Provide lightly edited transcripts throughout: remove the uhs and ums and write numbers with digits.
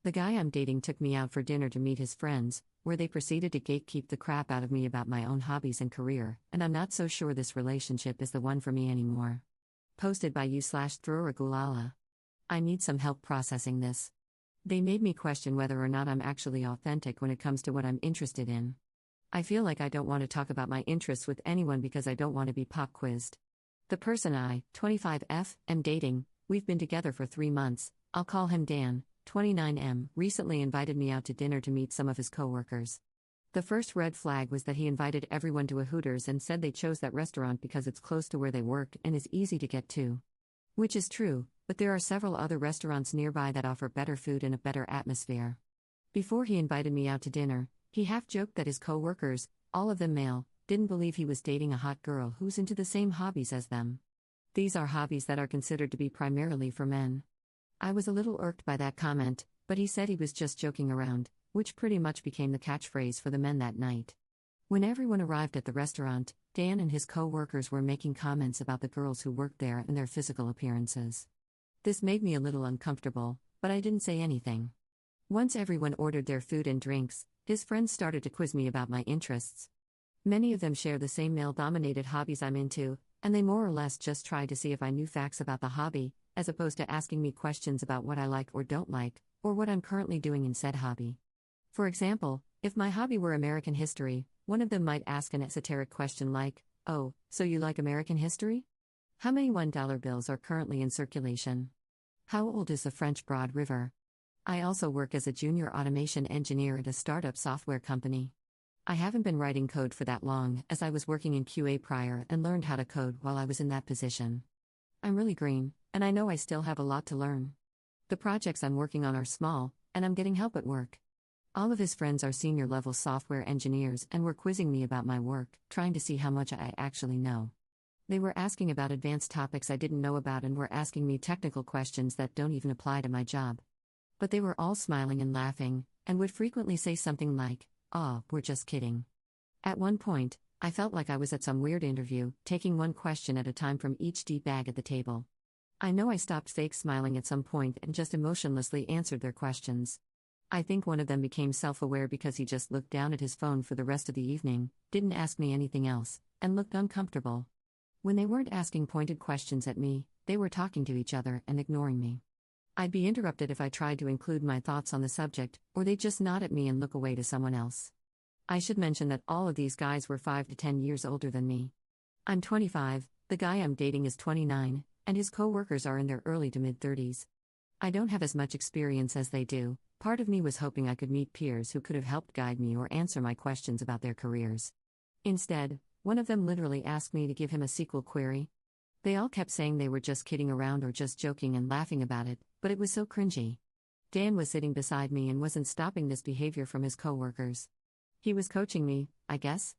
The guy I'm dating took me out for dinner to meet his friends, where they proceeded to gatekeep the crap out of me about my own hobbies and career, and I'm not so sure this relationship is the one for me anymore. Posted by you/Thrura Gulala. I need some help processing this. They made me question whether or not I'm actually authentic when it comes to what I'm interested in. I feel like I don't want to talk about my interests with anyone because I don't want to be pop quizzed. The person I, 25F, am dating, we've been together for 3 months, I'll call him Dan, 29M, recently invited me out to dinner to meet some of his coworkers. The first red flag was that he invited everyone to a Hooters and said they chose that restaurant because it's close to where they work and is easy to get to. Which is true, but there are several other restaurants nearby that offer better food and a better atmosphere. Before he invited me out to dinner, he half-joked that his co-workers, all of them male, didn't believe he was dating a hot girl who's into the same hobbies as them. These are hobbies that are considered to be primarily for men. I was a little irked by that comment, but he said he was just joking around, which pretty much became the catchphrase for the men that night. When everyone arrived at the restaurant, Dan and his co-workers were making comments about the girls who worked there and their physical appearances. This made me a little uncomfortable, but I didn't say anything. Once everyone ordered their food and drinks, his friends started to quiz me about my interests. Many of them share the same male-dominated hobbies I'm into, and they more or less just tried to see if I knew facts about the hobby, as opposed to asking me questions about what I like or don't like, or what I'm currently doing in said hobby. For example, if my hobby were American history, one of them might ask an esoteric question like, "Oh, so you like American history? How many $1 bills are currently in circulation? How old is the French Broad River?" I also work as a junior automation engineer at a startup software company. I haven't been writing code for that long, as I was working in QA prior and learned how to code while I was in that position. I'm really green, and I know I still have a lot to learn. The projects I'm working on are small, and I'm getting help at work. All of his friends are senior-level software engineers and were quizzing me about my work, trying to see how much I actually know. They were asking about advanced topics I didn't know about and were asking me technical questions that don't even apply to my job. But they were all smiling and laughing, and would frequently say something like, "Aw, we're just kidding." At one point, I felt like I was at some weird interview, taking one question at a time from each D-bag at the table. I know I stopped fake smiling at some point and just emotionlessly answered their questions. I think one of them became self-aware because he just looked down at his phone for the rest of the evening, didn't ask me anything else, and looked uncomfortable. When they weren't asking pointed questions at me, they were talking to each other and ignoring me. I'd be interrupted if I tried to include my thoughts on the subject, or they'd just nod at me and look away to someone else. I should mention that all of these guys were 5 to 10 years older than me. I'm 25, the guy I'm dating is 29, and his co-workers are in their early to mid-30s. I don't have as much experience as they do. Part of me was hoping I could meet peers who could have helped guide me or answer my questions about their careers. Instead, one of them literally asked me to give him a SQL query. They all kept saying they were just kidding around or just joking and laughing about it, but it was so cringy. Dan was sitting beside me and wasn't stopping this behavior from his co-workers. He was coaching me, I guess.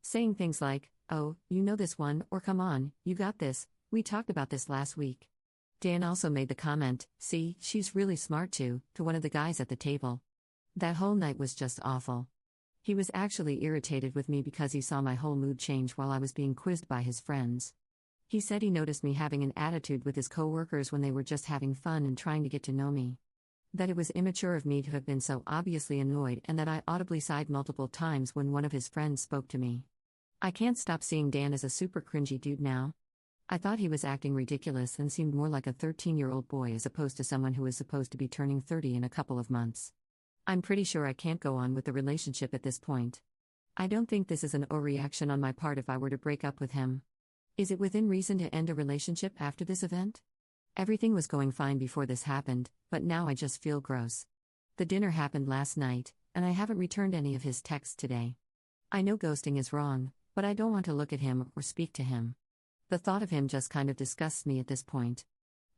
Saying things like, "Oh, you know this one," or "Come on, you got this, we talked about this last week." Dan also made the comment, "See, she's really smart too," to one of the guys at the table. That whole night was just awful. He was actually irritated with me because he saw my whole mood change while I was being quizzed by his friends. He said he noticed me having an attitude with his co-workers when they were just having fun and trying to get to know me. That it was immature of me to have been so obviously annoyed and that I audibly sighed multiple times when one of his friends spoke to me. I can't stop seeing Dan as a super cringy dude now. I thought he was acting ridiculous and seemed more like a 13-year-old boy as opposed to someone who is supposed to be turning 30 in a couple of months. I'm pretty sure I can't go on with the relationship at this point. I don't think this is an overreaction on my part if I were to break up with him. Is it within reason to end a relationship after this event? Everything was going fine before this happened, but now I just feel gross. The dinner happened last night, and I haven't returned any of his texts today. I know ghosting is wrong, but I don't want to look at him or speak to him. The thought of him just kind of disgusts me at this point.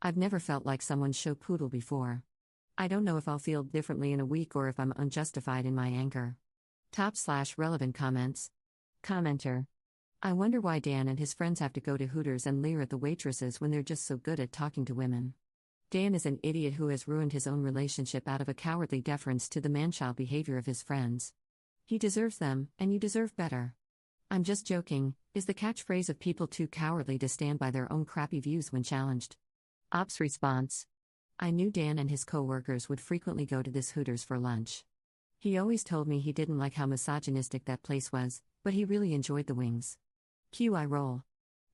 I've never felt like someone's show poodle before. I don't know if I'll feel differently in a week or if I'm unjustified in my anger. /relevant comments. Commenter. I wonder why Dan and his friends have to go to Hooters and leer at the waitresses when they're just so good at talking to women. Dan is an idiot who has ruined his own relationship out of a cowardly deference to the man-child behavior of his friends. He deserves them, and you deserve better. "I'm just joking" is the catchphrase of people too cowardly to stand by their own crappy views when challenged. Ops response. I knew Dan and his co-workers would frequently go to this Hooters for lunch. He always told me he didn't like how misogynistic that place was, but he really enjoyed the wings. Cue eye roll.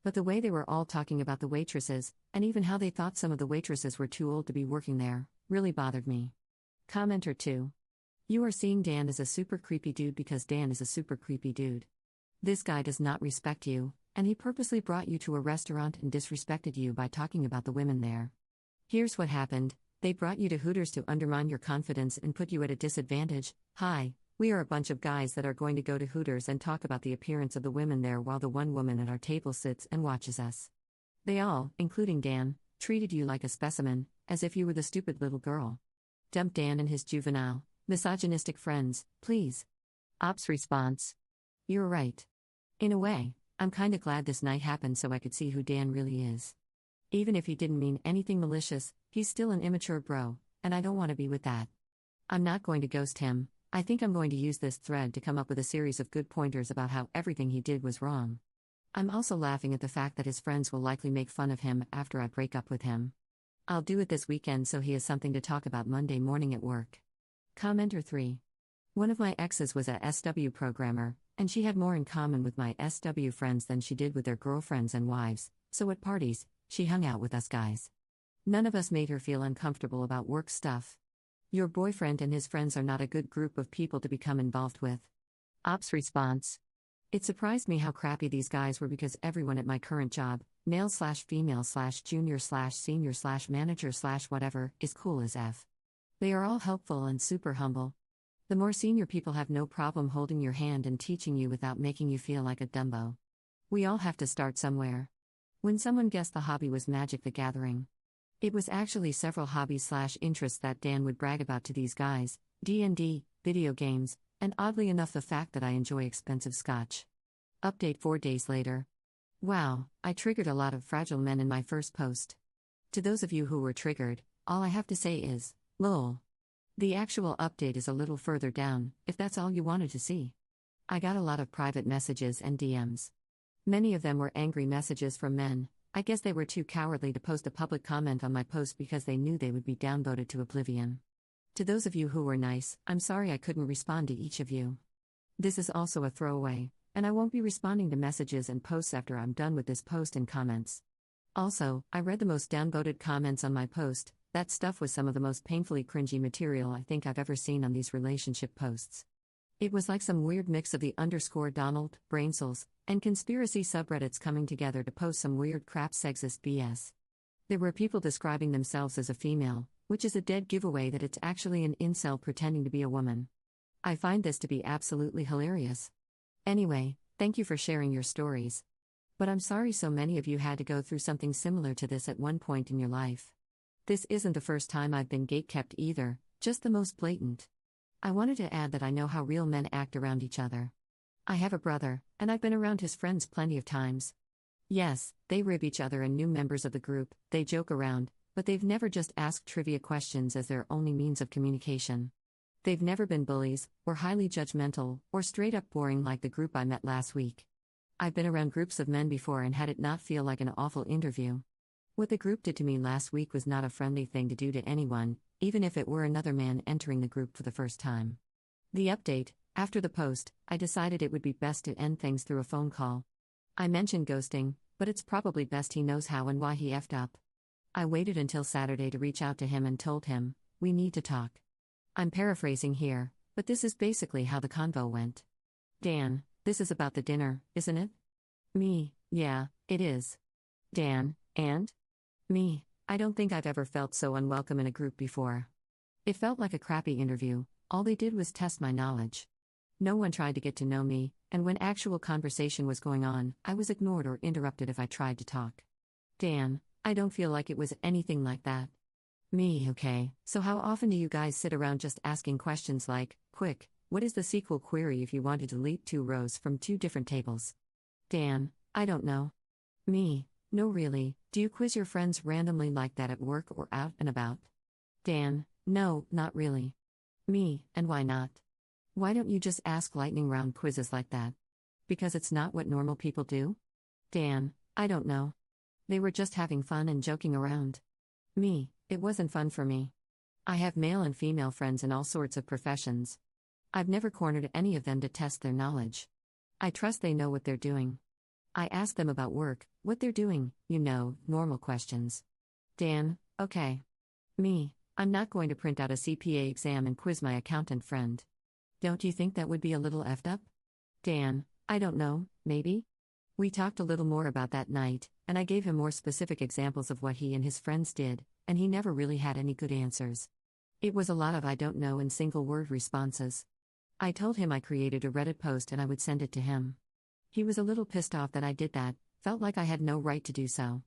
But the way they were all talking about the waitresses, and even how they thought some of the waitresses were too old to be working there, really bothered me. Commenter 2. You are seeing Dan as a super creepy dude because Dan is a super creepy dude. This guy does not respect you, and he purposely brought you to a restaurant and disrespected you by talking about the women there. Here's what happened. They brought you to Hooters to undermine your confidence and put you at a disadvantage. Hi, we are a bunch of guys that are going to go to Hooters and talk about the appearance of the women there while the one woman at our table sits and watches us. They all, including Dan, treated you like a specimen, as if you were the stupid little girl. Dump Dan and his juvenile, misogynistic friends, please. Ops response. You're right. In a way, I'm kinda glad this night happened so I could see who Dan really is. Even if he didn't mean anything malicious, he's still an immature bro, and I don't want to be with that. I'm not going to ghost him. I think I'm going to use this thread to come up with a series of good pointers about how everything he did was wrong. I'm also laughing at the fact that his friends will likely make fun of him after I break up with him. I'll do it this weekend so he has something to talk about Monday morning at work. Commenter 3. One of my exes was a SW programmer, and she had more in common with my SW friends than she did with their girlfriends and wives, so at parties, she hung out with us guys. None of us made her feel uncomfortable about work stuff. Your boyfriend and his friends are not a good group of people to become involved with. Ops response. It surprised me how crappy these guys were because everyone at my current job, male/female/junior/senior/manager/whatever, is cool as F. They are all helpful and super humble. The more senior people have no problem holding your hand and teaching you without making you feel like a Dumbo. We all have to start somewhere. When someone guessed the hobby was Magic the Gathering. It was actually several hobbies/interests that Dan would brag about to these guys: D&D, video games, and oddly enough the fact that I enjoy expensive scotch. Update 4 days later. Wow, I triggered a lot of fragile men in my first post. To those of you who were triggered, all I have to say is, lol. The actual update is a little further down, if that's all you wanted to see. I got a lot of private messages and DMs. Many of them were angry messages from men. I guess they were too cowardly to post a public comment on my post because they knew they would be downvoted to oblivion. To those of you who were nice, I'm sorry I couldn't respond to each of you. This is also a throwaway, and I won't be responding to messages and posts after I'm done with this post and comments. Also, I read the most downvoted comments on my post. That stuff was some of the most painfully cringy material I think I've ever seen on these relationship posts. It was like some weird mix of the _Donald, Brainsels, and conspiracy subreddits coming together to post some weird crap sexist BS. There were people describing themselves as a female, which is a dead giveaway that it's actually an incel pretending to be a woman. I find this to be absolutely hilarious. Anyway, thank you for sharing your stories. But I'm sorry so many of you had to go through something similar to this at one point in your life. This isn't the first time I've been gatekept either, just the most blatant. I wanted to add that I know how real men act around each other. I have a brother, and I've been around his friends plenty of times. Yes, they rib each other and new members of the group, they joke around, but they've never just asked trivia questions as their only means of communication. They've never been bullies, or highly judgmental, or straight up boring like the group I met last week. I've been around groups of men before and had it not feel like an awful interview. What the group did to me last week was not a friendly thing to do to anyone, even if it were another man entering the group for the first time. The update. After the post, I decided it would be best to end things through a phone call. I mentioned ghosting, but it's probably best he knows how and why he effed up. I waited until Saturday to reach out to him and told him, we need to talk. I'm paraphrasing here, but this is basically how the convo went. Dan, this is about the dinner, isn't it? Me, yeah, it is. Dan, and? Me, I don't think I've ever felt so unwelcome in a group before. It felt like a crappy interview, all they did was test my knowledge. No one tried to get to know me, and when actual conversation was going on, I was ignored or interrupted if I tried to talk. Dan, I don't feel like it was anything like that. Me, okay, so how often do you guys sit around just asking questions like, quick, what is the SQL query if you want to delete 2 rows from 2 different tables? Dan, I don't know. Me, no really, do you quiz your friends randomly like that at work or out and about? Dan, no, not really. Me, and why not? Why don't you just ask lightning round quizzes like that? Because it's not what normal people do? Dan, I don't know. They were just having fun and joking around. Me, It wasn't fun for me. I have male and female friends in all sorts of professions. I've never cornered any of them to test their knowledge. I trust they know what they're doing. I ask them about work, what they're doing, normal questions. Dan, okay. Me, I'm not going to print out a CPA exam and quiz my accountant friend. Don't you think that would be a little effed up? Dan, I don't know, maybe? We talked a little more about that night, and I gave him more specific examples of what he and his friends did, and he never really had any good answers. It was a lot of I don't know and single-word responses. I told him I created a Reddit post and I would send it to him. He was a little pissed off that I did that, felt like I had no right to do so.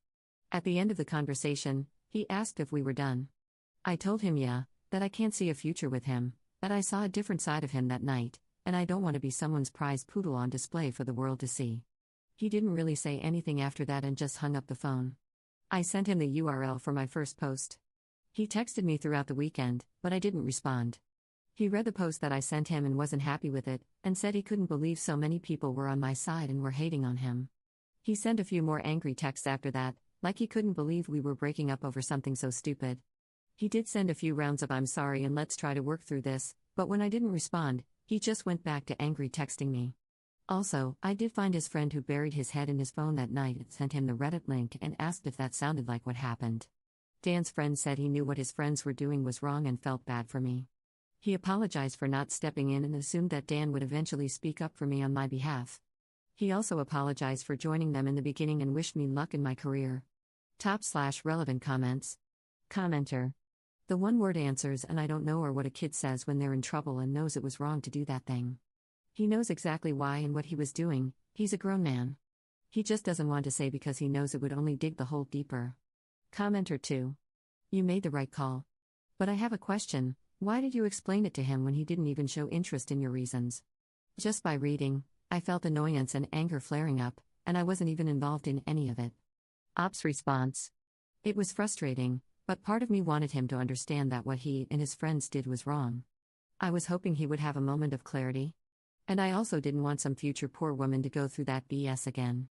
At the end of the conversation, he asked if we were done. I told him that I can't see a future with him, that I saw a different side of him that night, and I don't want to be someone's prize poodle on display for the world to see. He didn't really say anything after that and just hung up the phone. I sent him the URL for my first post. He texted me throughout the weekend, but I didn't respond. He read the post that I sent him and wasn't happy with it, and said he couldn't believe so many people were on my side and were hating on him. He sent a few more angry texts after that, like he couldn't believe we were breaking up over something so stupid. He did send a few rounds of "I'm sorry and let's try to work through this," but when I didn't respond, he just went back to angry texting me. Also, I did find his friend who buried his head in his phone that night and sent him the Reddit link and asked if that sounded like what happened. Dan's friend said he knew what his friends were doing was wrong and felt bad for me. He apologized for not stepping in and assumed that Dan would eventually speak up for me on my behalf. He also apologized for joining them in the beginning and wished me luck in my career. Top/relevant comments. Commenter. The one-word answers and "I don't know" are what a kid says when they're in trouble and knows it was wrong to do that thing. He knows exactly why and what he was doing, he's a grown man. He just doesn't want to say because he knows it would only dig the hole deeper. Commenter 2. You made the right call. But I have a question, why did you explain it to him when he didn't even show interest in your reasons? Just by reading, I felt annoyance and anger flaring up, and I wasn't even involved in any of it. Ops response. It was frustrating, but part of me wanted him to understand that what he and his friends did was wrong. I was hoping he would have a moment of clarity. And I also didn't want some future poor woman to go through that BS again.